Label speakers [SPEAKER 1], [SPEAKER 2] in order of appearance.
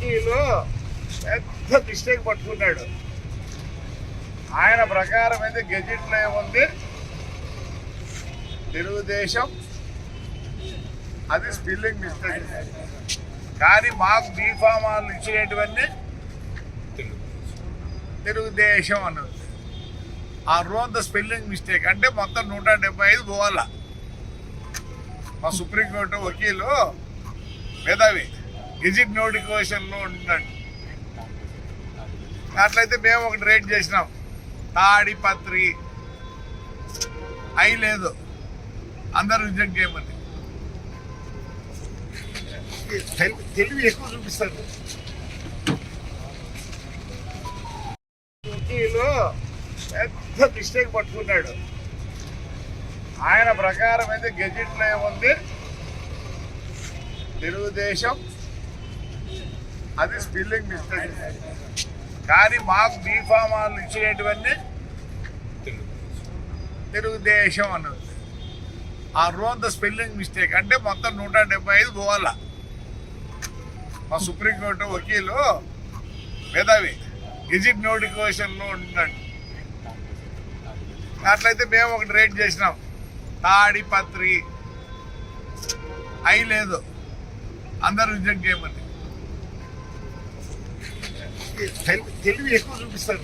[SPEAKER 1] వకీలు పెద్ద మిస్టేక్ పట్టుకున్నాడు. ఆయన ప్రకారం అయితే గెజిట్లో ఏముంది, తెలుగుదేశం అది స్పెల్లింగ్ మిస్టేక్. కానీ మాకు బీఫామాలు ఇచ్చినటువన్నీ తెలుగుదేశం అన్నది. ఆ రోజు స్పెల్లింగ్ మిస్టేక్ అంటే మొత్తం 175 పోవాలా. మా సుప్రీంకోర్టు వకీలు మేధావి గెజిట్ నోటిఫికేషన్లో ఉంటున్నాడు. అట్లయితే మేము ఒకటి రేట్ చేసినాం, తాడిపత్రి అయి లేదు, అందరూ రిజెక్ట్ చేయమని. తెలివి ఎక్కువ చూపిస్తారు. వకీలు పెద్ద మిస్టేక్ పట్టుకున్నాడు. ఆయన ప్రకారం అయితే గెజిట్లో ఏముంది, తెలుగుదేశం అది స్పెల్లింగ్ మిస్టేక్. కానీ మాకు బీఫామాలు ఇచ్చినటువన్నీ తెలుగుదేశం అన్నది. ఆ రోజు స్పెల్లింగ్ మిస్టేక్ అంటే మొత్తం 175 పోవాలా. మా సుప్రీంకోర్టు వకీలు మేధావి గెజిట్ నోటిఫికేషన్లో ఉంటున్నాడు. అట్లయితే మేము ఒకటి రేట్ చేసినాం, తాడిపత్రి అయి లేదు, అందరూ రిజెక్ట్ చేయమని. తెలివి ఎక్కువ చూపిస్తారు.